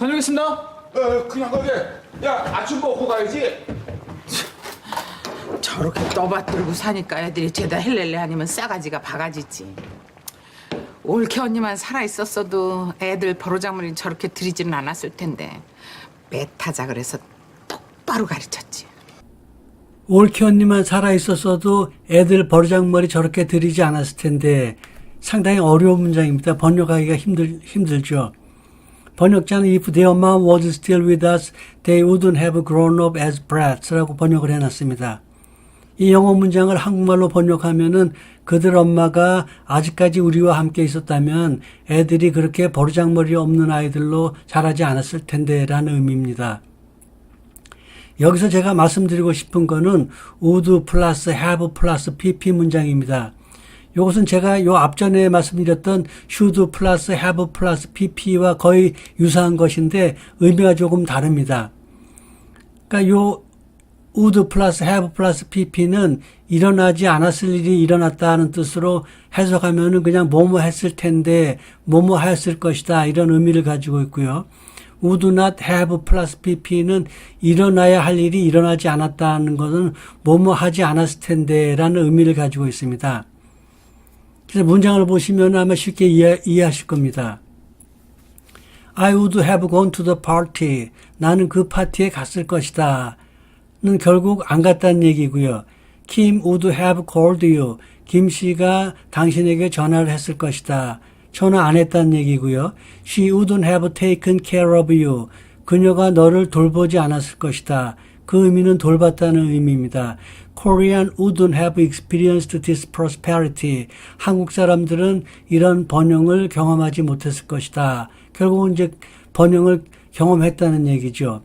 다녀오겠습니다. 그냥 가게. 야, 아침 먹고 가야지. 저렇게 떠받들고 사니까 애들이 죄다 헬렐레 아니면 싸가지가 바가지지. 올케 언니만 살아있었어도 애들 버르장머리 저렇게 들이지는 않았을 텐데 메타자 그래서 똑바로 가르쳤지. 올케 언니만 살아있었어도 애들 버르장머리 저렇게 들이지 않았을 텐데 상당히 어려운 문장입니다. 번역하기가 힘들죠. 번역자는 if their mom was still with us, they wouldn't have grown up as brats 라고 번역을 해놨습니다. 이 영어 문장을 한국말로 번역하면은 그들 엄마가 아직까지 우리와 함께 있었다면 애들이 그렇게 버르장머리 없는 아이들로 자라지 않았을 텐데 라는 의미입니다. 여기서 제가 말씀드리고 싶은 거는 would 플러스 have 플러스 pp 문장입니다. 이것은 제가 요 앞전에 말씀드렸던 should 플러스 have 플러스 pp와 거의 유사한 것인데 의미가 조금 다릅니다. 그러니까 요 would 플러스 have 플러스 pp는 일어나지 않았을 일이 일어났다는 뜻으로 해석하면은 그냥 뭐뭐 했을 텐데 뭐뭐 하였을 것이다 이런 의미를 가지고 있고요. would not have 플러스 pp는 일어나야 할 일이 일어나지 않았다는 것은 뭐뭐 하지 않았을 텐데 라는 의미를 가지고 있습니다. 그래서 문장을 보시면 아마 쉽게 이해하실 겁니다. I would have gone to the party. 나는 그 파티에 갔을 것이다. 는 결국 안 갔다는 얘기고요. Kim would have called you. 김 씨가 당신에게 전화를 했을 것이다. 전화 안 했다는 얘기고요. She wouldn't have taken care of you. 그녀가 너를 돌보지 않았을 것이다. 그 의미는 돌봤다는 의미입니다. Korean wouldn't have experienced this prosperity. 한국 사람들은 이런 번영을 경험하지 못했을 것이다. 결국은 이제 번영을 경험했다는 얘기죠.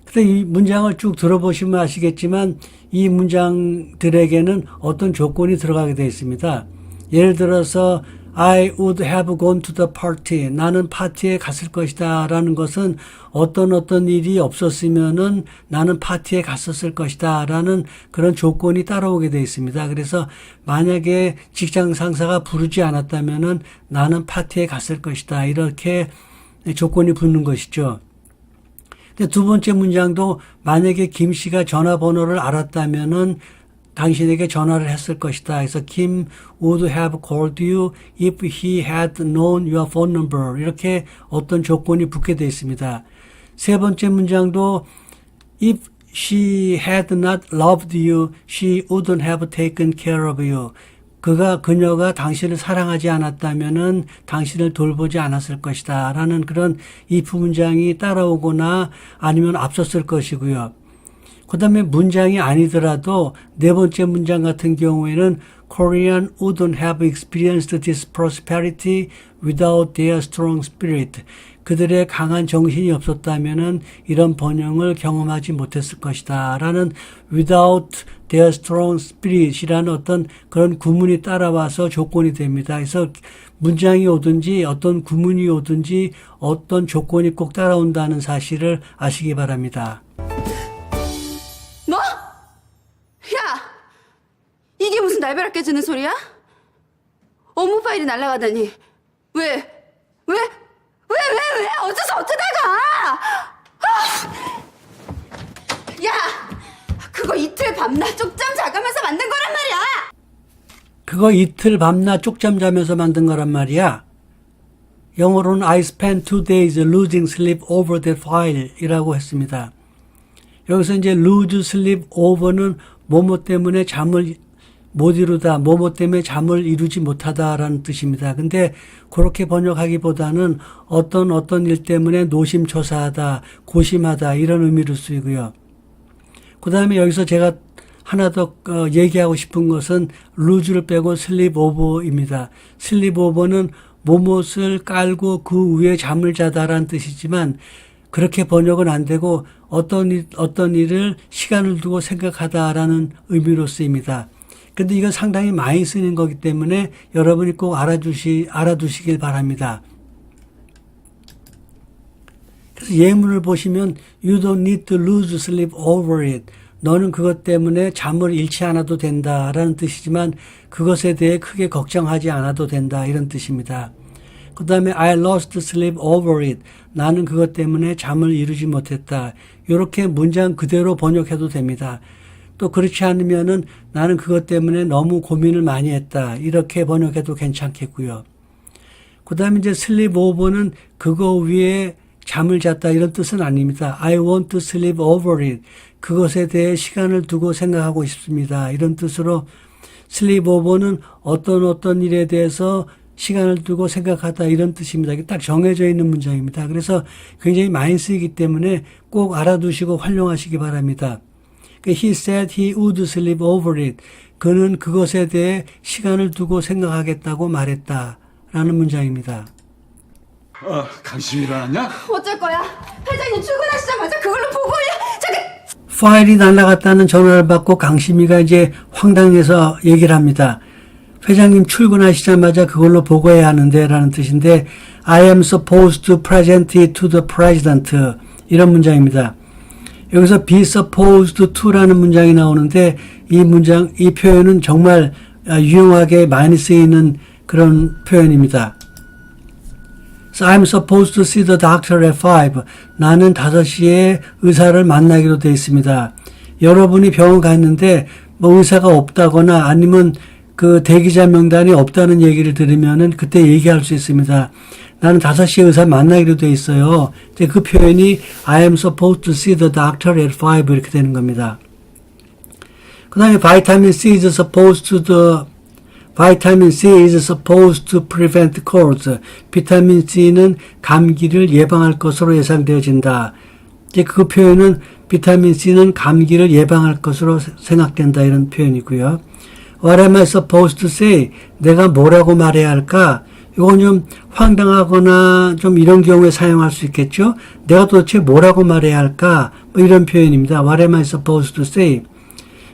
근데 이 문장을 쭉 들어보시면 아시겠지만 이 문장들에게는 어떤 조건이 들어가게 되어 있습니다. 예를 들어서 I would have gone to the party. 나는 파티에 갔을 것이다 라는 것은 어떤 일이 없었으면은 나는 파티에 갔었을 것이다 라는 그런 조건이 따라오게 되어 있습니다. 그래서 만약에 직장 상사가 부르지 않았다면은 나는 파티에 갔을 것이다. 이렇게 조건이 붙는 것이죠. 두 번째 문장도 만약에 김 씨가 전화번호를 알았다면은 당신에게 전화를 했을 것이다. 그래서 Kim would have called you if he had known your phone number. 이렇게 어떤 조건이 붙게 되어 있습니다. 세 번째 문장도 if she had not loved you, she wouldn't have taken care of you. 그녀가 당신을 사랑하지 않았다면은 당신을 돌보지 않았을 것이다. 라는 그런 if 문장이 따라오거나 아니면 앞섰을 것이고요. 그 다음에 문장이 아니더라도 네 번째 문장 같은 경우에는 Korean wouldn't have experienced this prosperity without their strong spirit. 그들의 강한 정신이 없었다면은 이런 번영을 경험하지 못했을 것이다. 라는 without their strong spirit이라는 어떤 그런 구문이 따라와서 조건이 됩니다. 그래서 문장이 오든지 어떤 구문이 오든지 어떤 조건이 꼭 따라온다는 사실을 아시기 바랍니다. 뭐? 야! 이게 무슨 날벼락 깨지는 소리야? 업무 파일이 날아가다니. 왜? 어째서 어쩌다가? 야! 그거 이틀 밤낮 쪽잠 자가면서 만든 거란 말이야! 그거 이틀 밤낮 쪽잠 자면서 만든 거란 말이야. 영어로는 I spent 2 days losing sleep over that file 이라고 했습니다. 여기서 이제 lose sleep over는 뭐뭐 때문에 잠을 못 이루다, 뭐뭐 때문에 잠을 이루지 못하다라는 뜻입니다. 근데 그렇게 번역하기보다는 어떤 일 때문에 노심초사하다, 고심하다 이런 의미로 쓰이고요. 그 다음에 여기서 제가 하나 더 얘기하고 싶은 것은 luse를 빼고 sleep over입니다. sleep over는 뭐뭇을 깔고 그 위에 잠을 자다라는 뜻이지만 그렇게 번역은 안 되고 어떤 일을 시간을 두고 생각하다라는 의미로 쓰입니다. 근데 이건 상당히 많이 쓰는 거기 때문에 여러분이 꼭 알아두시길 바랍니다. 그래서 예문을 보시면 You don't need to lose sleep over it. 너는 그것 때문에 잠을 잃지 않아도 된다라는 뜻이지만 그것에 대해 크게 걱정하지 않아도 된다 이런 뜻입니다. 그 다음에 I lost sleep over it. 나는 그것 때문에 잠을 이루지 못했다. 이렇게 문장 그대로 번역해도 됩니다. 또 그렇지 않으면은 나는 그것 때문에 너무 고민을 많이 했다. 이렇게 번역해도 괜찮겠고요. 그 다음에 이제 sleep over는 그거 위에 잠을 잤다 이런 뜻은 아닙니다. I want to sleep over it. 그것에 대해 시간을 두고 생각하고 싶습니다. 이런 뜻으로 sleep over는 어떤 일에 대해서 시간을 두고 생각하다 이런 뜻입니다. 이게 딱 정해져 있는 문장입니다. 그래서 굉장히 많이 쓰이기 때문에 꼭 알아두시고 활용하시기 바랍니다. He said he would sleep over it. 그는 그것에 대해 시간을 두고 생각하겠다고 말했다라는 문장입니다. 강심이 일어났냐? 어쩔 거야? 회장님 출근하시자마자 그걸로 보고요. 저기 파일이 날아갔다는 전화를 받고 강심이가 이제 황당해서 얘기를 합니다. 회장님 출근하시자마자 그걸로 보고해야 하는데 라는 뜻인데 I am supposed to present it to the president 이런 문장입니다. 여기서 be supposed to라는 문장이 나오는데 이 표현은 정말 유용하게 많이 쓰이는 그런 표현입니다. So I'm supposed to see the doctor at 5. 나는 5시에 의사를 만나기로 되어 있습니다. 여러분이 병원 갔는데 뭐 의사가 없다거나 아니면 그 대기자 명단이 없다는 얘기를 들으면은 그때 얘기할 수 있습니다. 나는 5시에 의사 만나기로 되어 있어요. 그 표현이 I am supposed to see the doctor at 5 이렇게 되는 겁니다. 그 다음에 vitamin C is supposed to prevent colds. 비타민 C는 감기를 예방할 것으로 예상되어진다. 이제 그 표현은 비타민 C는 감기를 예방할 것으로 생각된다 이런 표현이고요. What am I supposed to say? 내가 뭐라고 말해야 할까? 이건 좀 황당하거나 좀 이런 경우에 사용할 수 있겠죠? 내가 도대체 뭐라고 말해야 할까? 뭐 이런 표현입니다. What am I supposed to say?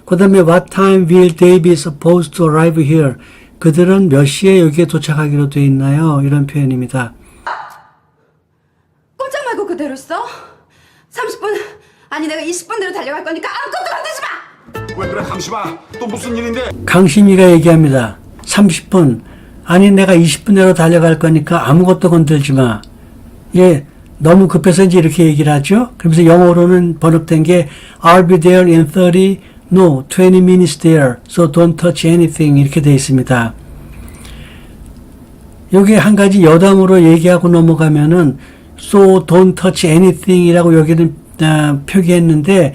그 다음에 What time will they be supposed to arrive here? 그들은 몇 시에 여기에 도착하기로 되어 있나요? 이런 표현입니다. 꼼짝 말고 그대로 써. 30분 아니 내가 20분대로 달려갈 거니까 아무것도 건드지 마. 왜 그래 강심아? 또 무슨 일인데? 강심이가 얘기합니다. 30분. 아니 내가 20분 내로 달려갈 거니까 아무것도 건들지 마. 예, 너무 급해서 이제 이렇게 얘기를 하죠. 그러면서 영어로는 번역된 게 I'll be there in 30, no, 20 minutes there, so don't touch anything 이렇게 되어 있습니다. 여기 한 가지 여담으로 얘기하고 넘어가면은 so don't touch anything 이라고 여기는 표기했는데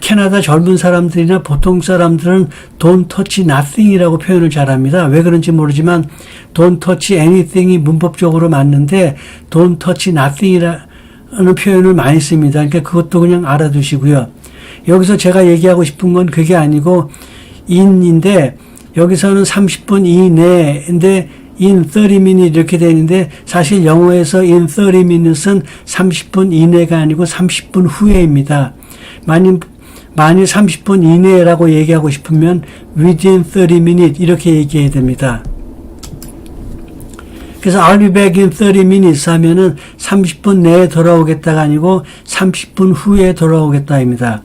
캐나다 젊은 사람들이나 보통 사람들은 don't touch nothing 이라고 표현을 잘합니다. 왜 그런지 모르지만 don't touch anything이 문법적으로 맞는데 don't touch nothing 이라는 표현을 많이 씁니다. 그러니까 그것도 그냥 알아두시고요. 여기서 제가 얘기하고 싶은 건 그게 아니고 in인데 여기서는 30분 이내인데 in 30 minutes 이렇게 되는데 사실 영어에서 in 30 minutes은 30분 이내가 아니고 30분 후에입니다. 만일 30분 이내라고 얘기하고 싶으면 within 30 minutes 이렇게 얘기해야 됩니다. 그래서 I'll be back in 30 minutes 하면은 30분 내에 돌아오겠다가 아니고 30분 후에 돌아오겠다입니다.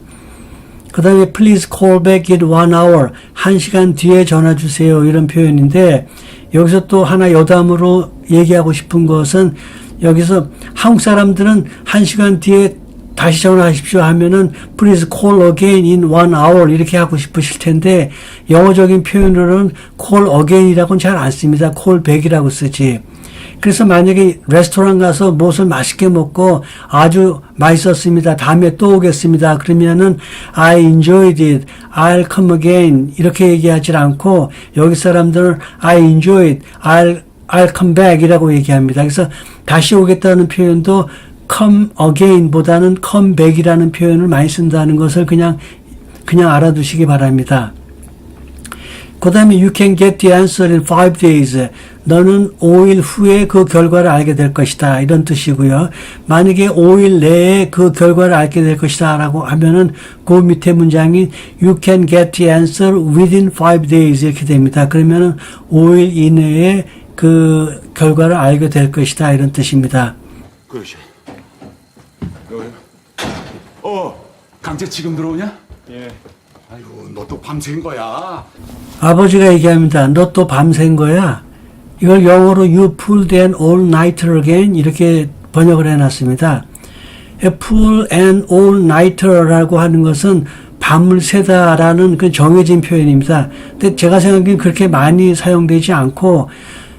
그 다음에 please call back in 1 hour 1시간 뒤에 전화 주세요 이런 표현인데 여기서 또 하나 여담으로 얘기하고 싶은 것은 여기서 한국 사람들은 1시간 뒤에 다시 전화하십시오 하면은 please call again in 1 hour 이렇게 하고 싶으실 텐데 영어적인 표현으로는 call again이라고는 잘 안 씁니다. call back이라고 쓰지. 그래서 만약에 레스토랑 가서 무엇을 맛있게 먹고 아주 맛있었습니다. 다음에 또 오겠습니다. 그러면은 I enjoyed it. I'll come again. 이렇게 얘기하지 않고 여기 사람들은 I enjoyed. I'll come back 이라고 얘기합니다. 그래서 다시 오겠다는 표현도 come again 보다는 come back 이라는 표현을 많이 쓴다는 것을 그냥 알아두시기 바랍니다. 그 다음에 you can get the answer in 5 days. 너는 5일 후에 그 결과를 알게 될 것이다. 이런 뜻이고요. 만약에 5일 내에 그 결과를 알게 될 것이다 라고 하면은 그 밑에 문장이 you can get the answer within 5 days 이렇게 됩니다. 그러면은 5일 이내에 그 결과를 알게 될 것이다. 이런 뜻입니다. 그러시. 강재 지금 들어오냐? 예. 아이고, 너 또 밤샌 거야. 아버지가 얘기합니다. 너 또 밤샌 거야? 이걸 영어로 You pulled an all-nighter again 이렇게 번역을 해놨습니다. pull an all-nighter라고 하는 것은 밤을 새다라는 그 정해진 표현입니다. 근데 제가 생각하기엔 그렇게 많이 사용되지 않고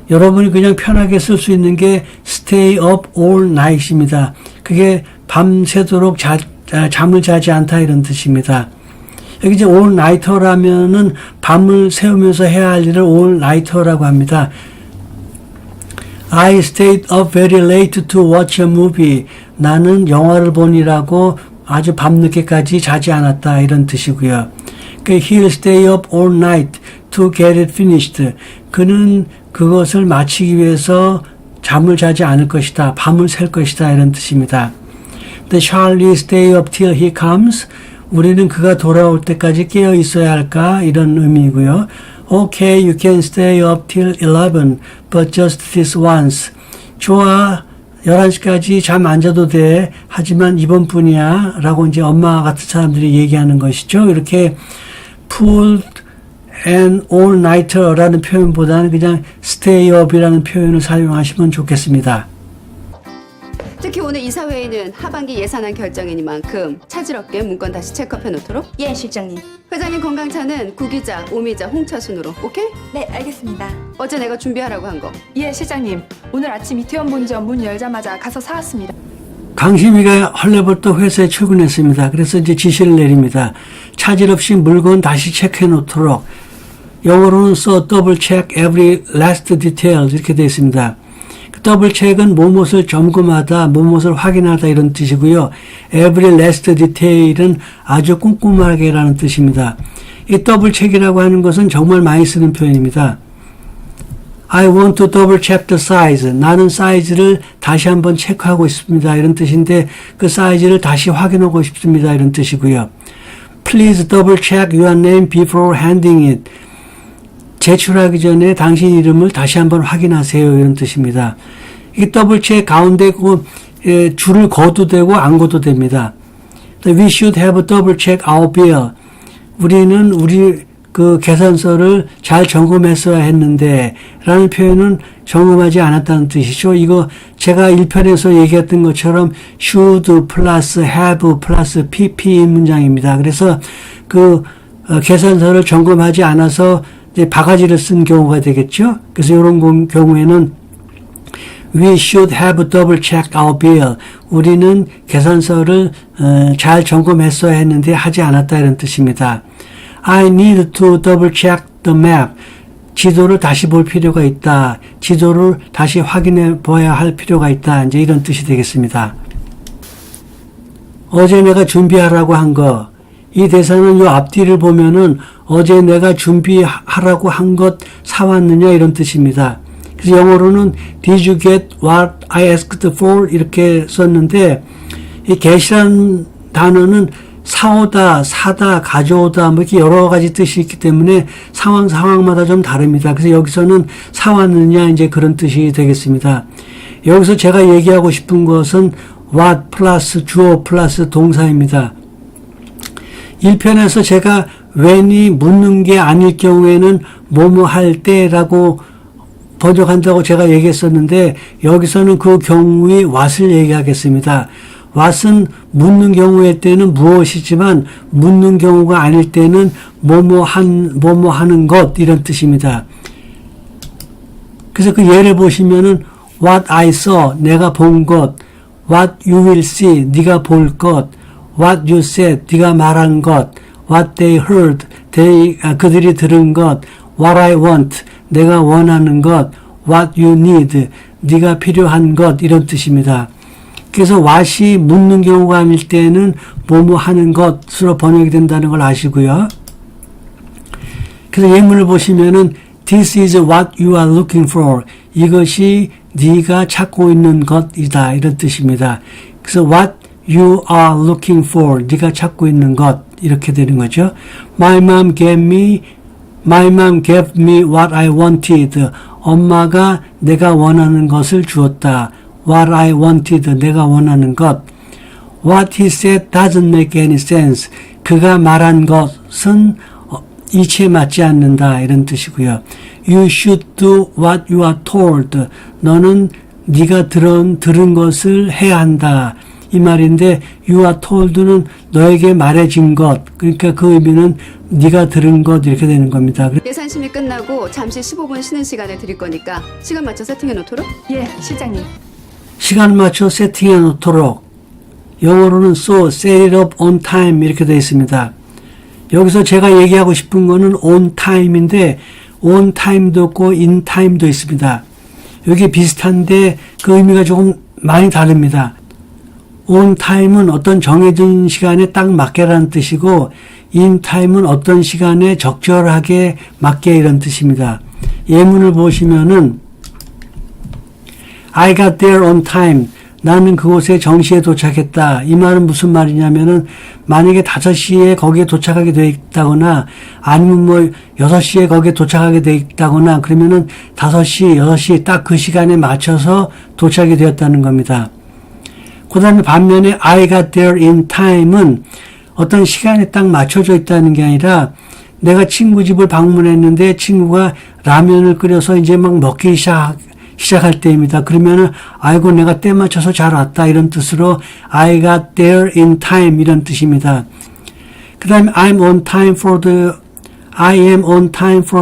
여러분이 그냥 편하게 쓸 수 있는 게 stay up all night입니다. 그게 밤새도록 잠을 자지 않다 이런 뜻입니다. 여기 이제 all nighter라면은 밤을 새우면서 해야 할 일을 all nighter라고 합니다. I stayed up very late to watch a movie. 나는 영화를 보느라고 아주 밤늦게까지 자지 않았다 이런 뜻이고요. He'll stay up all night to get it finished. 그는 그것을 마치기 위해서 잠을 자지 않을 것이다. 밤을 샐 것이다 이런 뜻입니다. Shall we stay up till he comes? 우리는 그가 돌아올 때까지 깨어 있어야 할까? 이런 의미이고요. Okay, you can stay up till 11, but just this once. 좋아, 11시까지 잠 안 자도 돼. 하지만 이번뿐이야. 라고 이제 엄마 같은 사람들이 얘기하는 것이죠. 이렇게 pulled an all-nighter라는 표현보다는 그냥 stay up이라는 표현을 사용하시면 좋겠습니다. 특히 오늘 이사회의는 하반기 예산안 결정이니만큼 차질 없게 문건 다시 체크해 놓도록. 예, 실장님. 회장님 건강차는 구기자, 오미자, 홍차 순으로. 오케이? 네, 알겠습니다. 어제 내가 준비하라고 한 거. 예, 실장님. 오늘 아침 이태원 본점 문 열자마자 가서 사왔습니다. 강심이가 헐레벌떡 회사에 출근했습니다. 그래서 이제 지시를 내립니다. 차질 없이 물건 다시 체크해 놓도록. 영어로는 so double check every last detail 이렇게 되어 있습니다. 더블 체크는 무엇을 점검하다, 무엇을 확인하다 이런 뜻이고요. Every last detail은 아주 꼼꼼하게라는 뜻입니다. 이 더블 체크라고 하는 것은 정말 많이 쓰는 표현입니다. I want to double check the size. 나는 사이즈를 다시 한번 체크하고 싶습니다. 이런 뜻인데 그 사이즈를 다시 확인하고 싶습니다. 이런 뜻이고요. Please double check your name before handing it. 제출하기 전에 당신 이름을 다시 한번 확인하세요. 이런 뜻입니다. 이 더블 체크 가운데 줄을 거도 되고 안 거도 됩니다. We should have a double check our bill. 우리는 우리 그 계산서를 잘 점검했어야 했는데 라는 표현은 점검하지 않았다는 뜻이죠. 이거 제가 1편에서 얘기했던 것처럼 should 플러스 have 플러스 pp 문장입니다. 그래서 그 계산서를 점검하지 않아서 이제 바가지를 쓴 경우가 되겠죠. 그래서 이런 경우에는 We should have double checked our bill. 우리는 계산서를 잘 점검했어야 했는데 하지 않았다 이런 뜻입니다. I need to double check the map. 지도를 다시 볼 필요가 있다. 지도를 다시 확인해 봐야 할 필요가 있다. 이제 이런 뜻이 되겠습니다. 어제 내가 준비하라고 한 거. 이 대사는 요 앞뒤를 보면은 어제 내가 준비하라고 한 것 사왔느냐 이런 뜻입니다. 그래서 영어로는 Did you get what I asked for? 이렇게 썼는데 이 get이라는 단어는 사오다, 사다, 가져오다 뭐 이렇게 여러 가지 뜻이 있기 때문에 상황마다 좀 다릅니다. 그래서 여기서는 사왔느냐 이제 그런 뜻이 되겠습니다. 여기서 제가 얘기하고 싶은 것은 what 플러스 주어 플러스 동사입니다. 1편에서 제가 when이 묻는 게 아닐 경우에는 뭐뭐 할 때라고 번역한다고 제가 얘기했었는데 여기서는 그 경우의 what을 얘기하겠습니다. what은 묻는 경우의 때는 무엇이지만 묻는 경우가 아닐 때는 뭐뭐 하는 것 이런 뜻입니다. 그래서 그 예를 보시면은 what I saw 내가 본 것, what you will see 네가 볼 것, what you said 네가 말한 것, what they heard 그들이 들은 것, what I want 내가 원하는 것, what you need 네가 필요한 것 이런 뜻입니다. 그래서 what이 묻는 경우가 아닐 때는 뭐뭐 하는 것으로 번역이 된다는 걸 아시고요. 그래서 예문을 보시면은 This is what you are looking for. 이것이 네가 찾고 있는 것이다 이런 뜻입니다. 그래서 what you are looking for. 네가 찾고 있는 것 이렇게 되는 거죠. My mom gave me what I wanted. 엄마가 내가 원하는 것을 주었다. What I wanted. 내가 원하는 것. What he said doesn't make any sense. 그가 말한 것은 이치에 맞지 않는다 이런 뜻이고요. You should do what you are told. 너는 네가 들은 것을 해야 한다. 이 말인데 you are told는 너에게 말해진 것. 그러니까 그 의미는 네가 들은 것 이렇게 되는 겁니다. 예산 심의 끝나고 잠시 15분 쉬는 시간을 드릴 거니까 시간 맞춰 세팅해 놓도록. 예, 실장님. 시간 맞춰 세팅해 놓도록. 영어로는 so set it up on time 이렇게 되어 있습니다. 여기서 제가 얘기하고 싶은 거는 on time인데 on time도 있고 in time도 있습니다. 여기 비슷한데 그 의미가 조금 많이 다릅니다. on time은 어떤 정해진 시간에 딱 맞게라는 뜻이고 in time은 어떤 시간에 적절하게 맞게 이런 뜻입니다. 예문을 보시면은 I got there on time. 나는 그곳에 정시에 도착했다. 이 말은 무슨 말이냐면은 만약에 5시에 거기에 도착하게 돼 있다거나 아니면 뭐 6시에 거기에 도착하게 돼 있다거나 그러면은 5시, 6시 딱 그 시간에 맞춰서 도착이 되었다는 겁니다. 그 다음에 반면에 I got there in time은 어떤 시간에 딱 맞춰져 있다는 게 아니라 내가 친구 집을 방문했는데 친구가 라면을 끓여서 이제 막 먹기 시작할 때입니다. 그러면은 아이고 내가 때 맞춰서 잘 왔다 이런 뜻으로 I got there in time 이런 뜻입니다. 그 다음에 I am on time for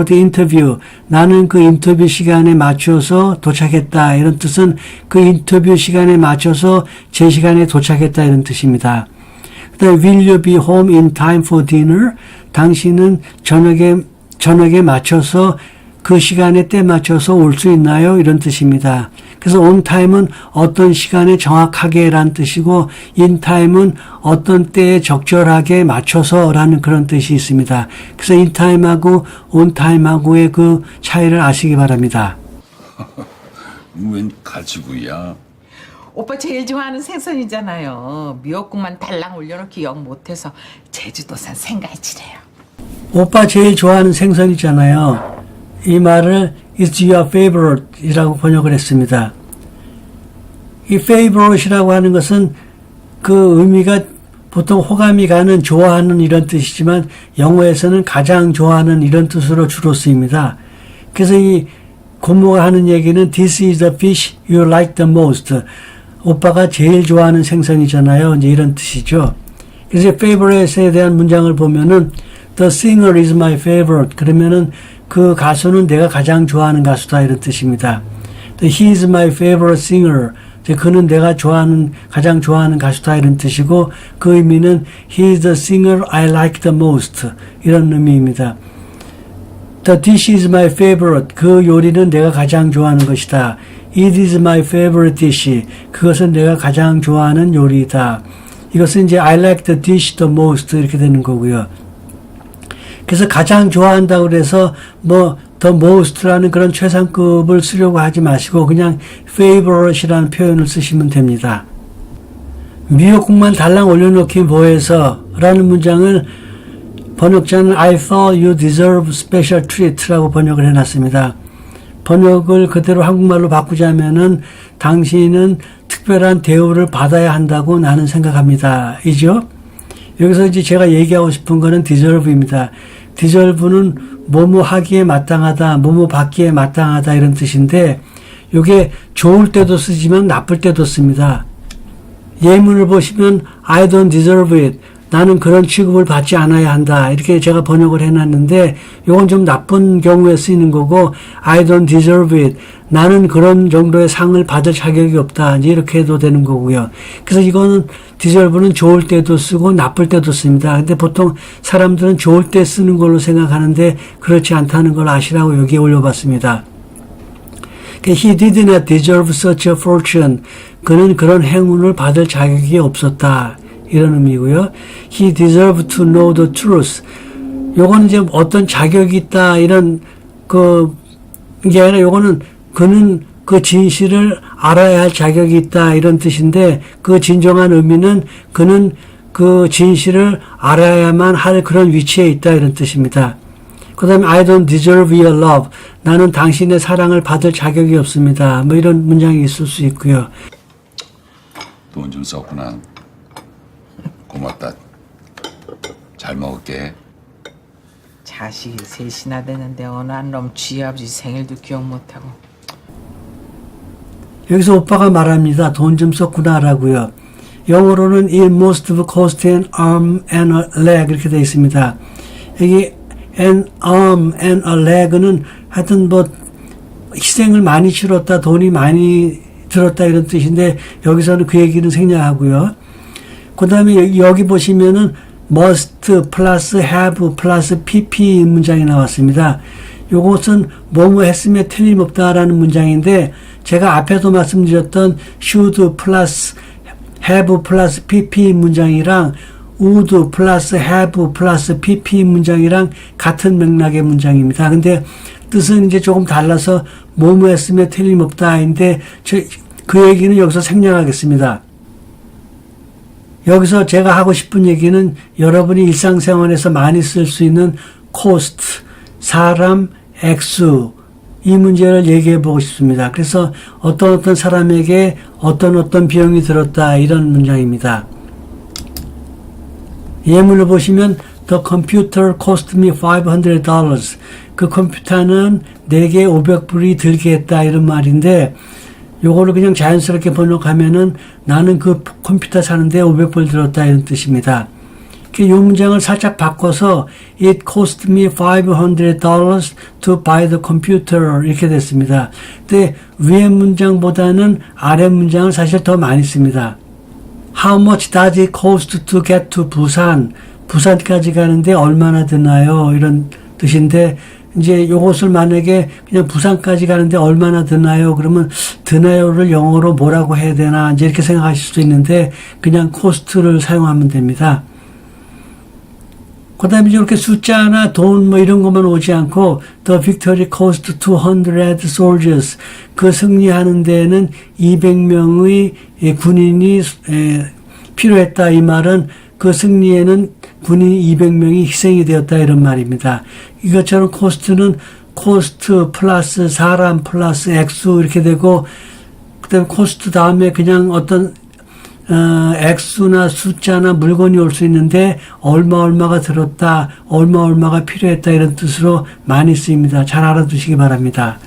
the interview. 나는 그 인터뷰 시간에 맞춰서 도착했다. 이런 뜻은 그 인터뷰 시간에 맞춰서 제 시간에 도착했다. 이런 뜻입니다. 그 다음에 will you be home in time for dinner? 당신은 저녁에 맞춰서 그 시간에 때 맞춰서 올 수 있나요? 이런 뜻입니다. 그래서 on time은 어떤 시간에 정확하게 라는 뜻이고 in time은 어떤 때에 적절하게 맞춰서 라는 그런 뜻이 있습니다. 그래서 in time하고 on time하고의 그 차이를 아시기 바랍니다. 웬 갈치구이야? 오빠 제일 좋아하는 생선이잖아요. 미역국만 달랑 올려놓기 영 못해서 제주도산 생갈치래요. 오빠 제일 좋아하는 생선이잖아요. 이 말을 It's your favorite 이라고 번역을 했습니다. 이 favorite 이라고 하는 것은 그 의미가 보통 호감이 가는, 좋아하는 이런 뜻이지만 영어에서는 가장 좋아하는 이런 뜻으로 주로 쓰입니다. 그래서 이 고모가 하는 얘기는 This is the fish you like the most. 오빠가 제일 좋아하는 생선이잖아요. 이제 이런 뜻이죠. 그래서 favorite에 대한 문장을 보면은 The singer is my favorite. 그러면은 그 가수는 내가 가장 좋아하는 가수다 이런 뜻입니다. He is my favorite singer. 그는 내가 가장 좋아하는 가수다 이런 뜻이고 그 의미는 He is the singer I like the most 이런 의미입니다. The dish is my favorite. 그 요리는 내가 가장 좋아하는 것이다. It is my favorite dish. 그것은 내가 가장 좋아하는 요리이다. 이것은 이제 I like the dish the most 이렇게 되는 거고요. 그래서 가장 좋아한다고 그래서 뭐 the most라는 그런 최상급을 쓰려고 하지 마시고 그냥 favorite이라는 표현을 쓰시면 됩니다. 미역국만 달랑 올려놓기 뭐해서 라는 문장을 번역자는 I thought you deserve special treat라고 번역을 해놨습니다. 번역을 그대로 한국말로 바꾸자면은 당신은 특별한 대우를 받아야 한다고 나는 생각합니다. 이죠? 여기서 이제 제가 얘기하고 싶은 거는 deserve입니다. deserve는 뭐뭐 하기에 마땅하다, 뭐뭐 받기에 마땅하다 이런 뜻인데 이게 좋을 때도 쓰지만 나쁠 때도 씁니다. 예문을 보시면 I don't deserve it. 나는 그런 취급을 받지 않아야 한다. 이렇게 제가 번역을 해놨는데 이건 좀 나쁜 경우에 쓰이는 거고 I don't deserve it. 나는 그런 정도의 상을 받을 자격이 없다. 이제 이렇게 해도 되는 거고요. 그래서 이거는 deserve는 좋을 때도 쓰고 나쁠 때도 씁니다. 근데 보통 사람들은 좋을 때 쓰는 걸로 생각하는데 그렇지 않다는 걸 아시라고 여기에 올려봤습니다. He did not deserve such a fortune. 그는 그런 행운을 받을 자격이 없었다. 이런 의미고요. He deserved to know the truth. 요거는 이제 어떤 자격이 있다 이런 이게 아니라 요거는 그는 그 진실을 알아야 할 자격이 있다 이런 뜻인데 그 진정한 의미는 그는 그 진실을 알아야만 할 그런 위치에 있다 이런 뜻입니다. 그 다음에 I don't deserve your love. 나는 당신의 사랑을 받을 자격이 없습니다. 뭐 이런 문장이 있을 수 있고요. 돈 좀 썼구나. 고맙다. 잘 먹을게. 자식이 셋이나 되는데 어느 한 놈 쥐 아버지 생일도 기억 못하고. 여기서 오빠가 말합니다. 돈 좀 썼구나라고요. 영어로는 it must have cost an arm and a leg 이렇게 되어 있습니다. 여기 an arm and a leg는 하여튼 뭐 희생을 많이 치렀다, 돈이 많이 들었다 이런 뜻인데 여기서는 그 얘기는 생략하고요. 그 다음에 여기 보시면은 must 플러스 have 플러스 pp 문장이 나왔습니다. 요것은 뭐뭐 했으면 틀림없다라는 문장인데 제가 앞에도 말씀드렸던 should 플러스 have 플러스 pp 문장이랑 would 플러스 have 플러스 pp 문장이랑 같은 맥락의 문장입니다. 근데 뜻은 이제 조금 달라서 뭐뭐 했으면 틀림없다인데 그 얘기는 여기서 생략하겠습니다. 여기서 제가 하고 싶은 얘기는 여러분이 일상생활에서 많이 쓸 수 있는 cost, 사람, 액수 이 문제를 얘기해 보고 싶습니다. 그래서 어떤 사람에게 어떤 비용이 들었다 이런 문장입니다. 예문을 보시면 The computer cost me $500. 그 컴퓨터는 내게 500불이 들게 했다 이런 말인데 요거를 그냥 자연스럽게 번역하면은 나는 그 컴퓨터 사는데 500불 들었다 이런 뜻입니다. 이 문장을 살짝 바꿔서 It cost me $500 to buy the computer 이렇게 됐습니다. 근데 위에 문장보다는 아래 문장을 사실 더 많이 씁니다. How much does it cost to get to 부산? 부산까지 가는데 얼마나 드나요? 이런 뜻인데 이제 요것을 만약에 그냥 부산까지 가는데 얼마나 드나요? 그러면 드나요를 영어로 뭐라고 해야 되나 이제 이렇게 생각하실 수도 있는데 그냥 cost를 사용하면 됩니다. 그 다음에 이렇게 숫자나 돈 뭐 이런 것만 오지 않고 The victory cost 200 soldiers. 그 승리하는 데에는 200명의 군인이 필요했다. 이 말은 그 승리에는 군인 200명이 희생이 되었다 이런 말입니다. 이것처럼 코스트는 코스트 플러스 사람 플러스 액수 이렇게 되고 그다음에 코스트 다음에 그냥 어떤 액수나 숫자나 물건이 올 수 있는데 얼마가 들었다, 얼마가 필요했다 이런 뜻으로 많이 쓰입니다. 잘 알아두시기 바랍니다.